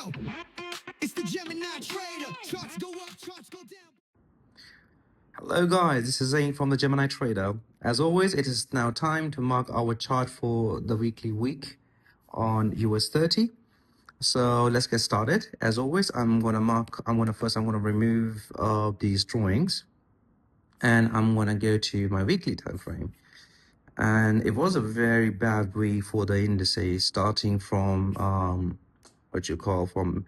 Yo, it's the Gemini Trader. Charts go up, charts go down. Hello guys, this is Zane from the Gemini Trader. As always, it is now time to mark our chart for the week on US 30. So let's get started. As always, I'm gonna remove these drawings, and I'm gonna go to my weekly time frame. And it was a very bad week for the indices, starting from from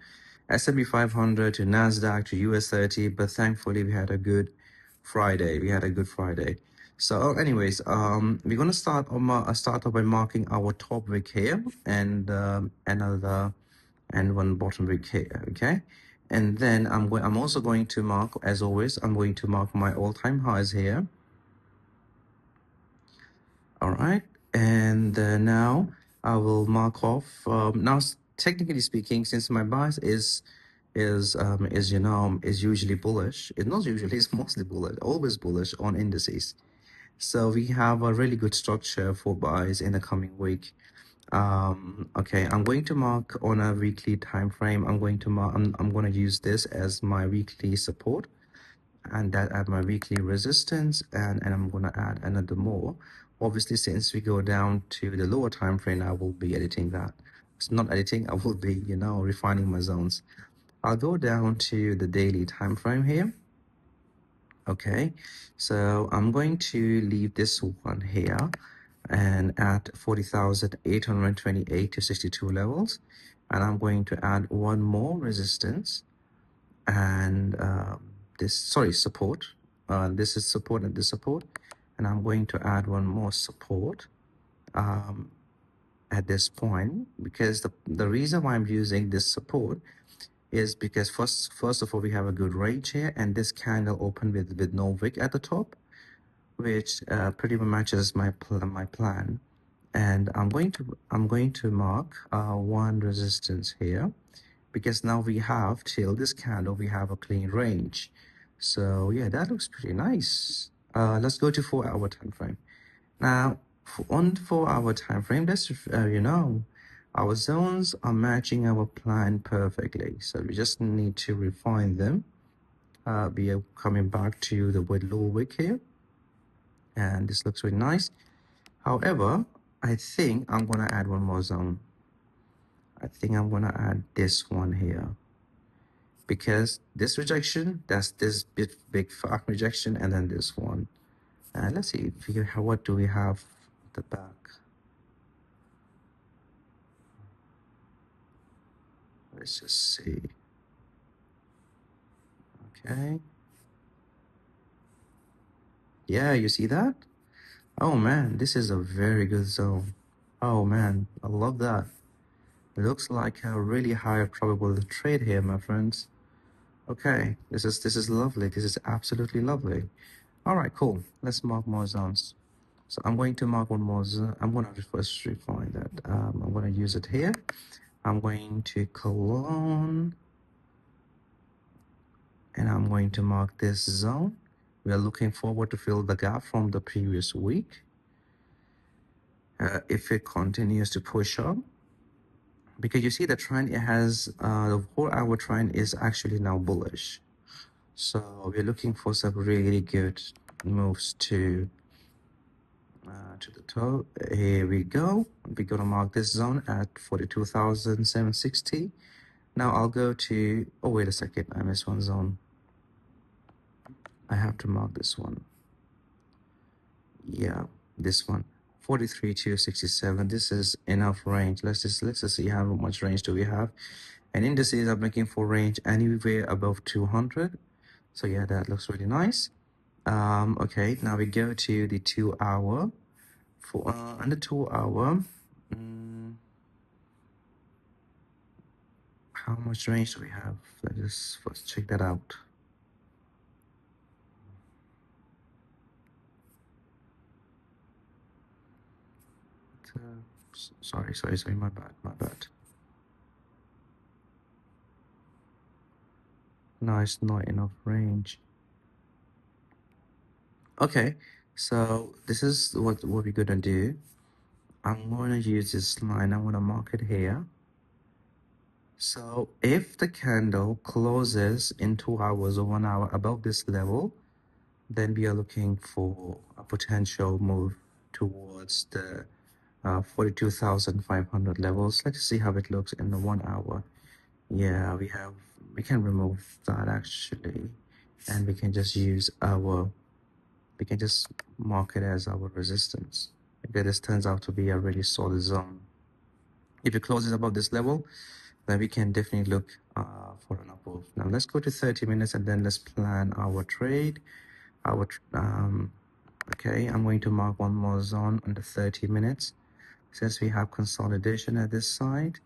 S&P 500 to Nasdaq to US 30. But thankfully, we had a good Friday. So, anyways, we're gonna start off by marking our top wick here, and one bottom wick here. Okay, and then I'm also going to mark, as always, I'm going to mark my all-time highs here. All right, and now I will mark off. Technically speaking, since my bias is usually bullish, it's not usually, it's mostly bullish, always bullish on indices. So we have a really good structure for buys in the coming week. Okay, I'm going to mark on a weekly time frame. I'm going to use this as my weekly support, and that at my weekly resistance, and I'm going to add another more. Obviously, since we go down to the lower time frame, I will be editing that. It's not editing, I will be refining my zones. I'll go down to the daily time frame here. Okay, so I'm going to leave this one here and at 40,828 to 62 levels, and I'm going to add one more resistance, and support. This is support and this support, and I'm going to add one more support at this point, because the reason why I'm using this support is because first of all, we have a good range here, and this candle opened with no wick at the top, which pretty much matches my plan. And I'm going to mark one resistance here, because now we have, till this candle, we have a clean range. So yeah, that looks pretty nice. Let's go to 4-hour time frame. Now on 4-hour time frame, let's our zones are matching our plan perfectly, so we just need to refine them. We are coming back to the low wick here, and this looks really nice. However, I think I'm gonna add one more zone. I think I'm gonna add this one here, because this rejection, that's this big fat rejection, and then this one. And let's see what do we have at the back. Let's just see. Okay. Yeah, you see that? Oh man, this is a very good zone. Oh man, I love that. It looks like a really high probability trade here, my friends. Okay, this is lovely. This is absolutely lovely. All right, cool. Let's mark more zones. So I'm going to mark one more zone. I'm going to first refine that. I'm going to use it here. I'm going to clone, and I'm going to mark this zone. We are looking forward to fill the gap from the previous week. If it continues to push up, because you see the trend, it has the 4-hour trend is actually now bullish. So we're looking for some really good moves to the top. Here we go. We're gonna mark this zone at 42,760. Now I'll go to, oh wait a second, I missed one zone. I have to mark this one. Yeah, this one, 43,267. This is enough range. Let's just see how much range do we have. And indices, I'm looking for range anywhere above 200. So yeah, that looks really nice. Okay, now we go to the 2-hour. For under 2-hour, how much range do we have? Let's first check that out. Sorry, my bad. No, it's not enough range. Okay, so this is what we're gonna do. I'm gonna use this line. I'm gonna mark it here. So if the candle closes in 2 hours or 1 hour above this level, then we are looking for a potential move towards the 42,500 levels. Let's see how it looks in the 1 hour. Yeah, we can remove that actually, and we can just we can just mark it as our resistance. Okay, this turns out to be a really solid zone. If it closes above this level, then we can definitely look for an upward. Now let's go to 30 minutes and then let's plan our trade. Okay, I'm going to mark one more zone on the 30 minutes since we have consolidation at this side.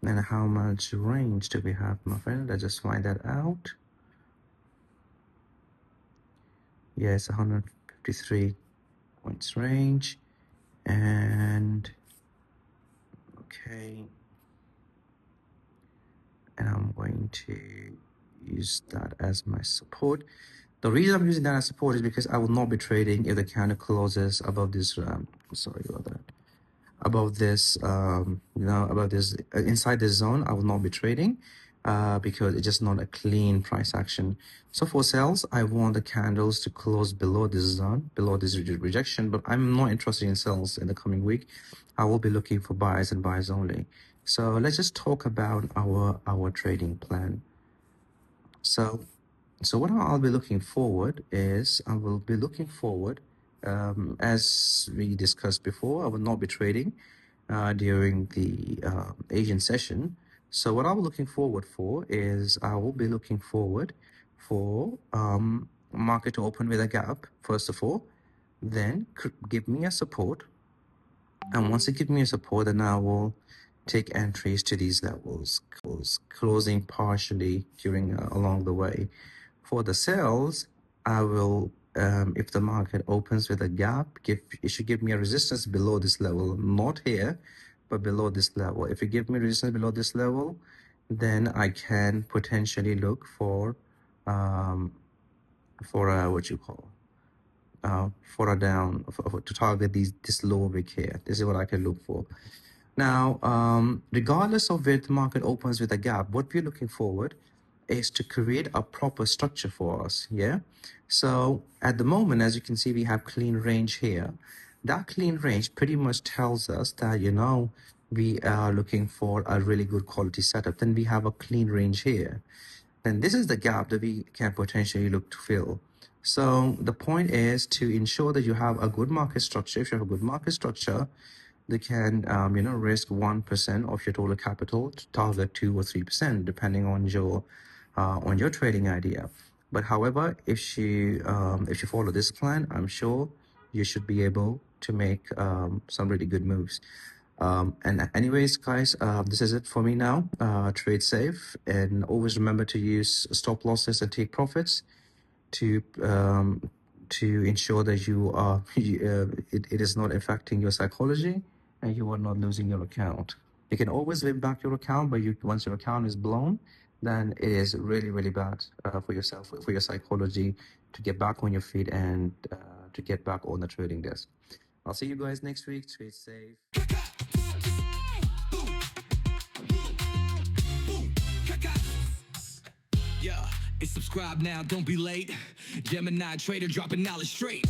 And how much range do we have, my friend? Let's just find that out. Yes, 153 points range. And okay, and I'm going to use that as my support. The reason I'm using that as support is because I will not be trading if the candle closes above this sorry about that, above this above this inside this zone. I will not be trading because it's just not a clean price action. So for sales, I want the candles to close below this zone, below this rejection, but I'm not interested in sales in the coming week. I will be looking for buys and buys only. So let's just talk about our trading plan. So what I'll be looking forward is I will be looking forward, as we discussed before, I will not be trading during the Asian session. So what I'm looking forward for is I will be looking forward for market to open with a gap, first of all, then give me a support. And once it gives me a support, then I will take entries to these levels, closing partially during along the way. For the sales, I will, if the market opens with a gap, it should give me a resistance below this level, not here, but below this level. If you give me resistance below this level, then I can potentially look for what you call for a down to target this lower wick here. This is what I can look for. Now, regardless of where the market opens with a gap, what we're looking forward is to create a proper structure for us. Yeah. So at the moment, as you can see, we have clean range here. That clean range pretty much tells us that, we are looking for a really good quality setup. Then we have a clean range here. Then this is the gap that we can potentially look to fill. So the point is to ensure that you have a good market structure. If you have a good market structure, they can risk 1% of your total capital to target 2 or 3%, depending on your trading idea. But however, if you follow this plan, I'm sure you should be able to make some really good moves. And anyways, guys, this is it for me now. Trade safe and always remember to use stop losses and take profits to ensure that you are it is not affecting your psychology and you are not losing your account. You can always win back your account, but once your account is blown, then it is really, really bad for yourself, for your psychology, to get back on your feet and to get back on the trading desk. I'll see you guys next week. Trade safe. Yeah, it's subscribe now, don't be late. Gemini Trader dropping knowledge straight.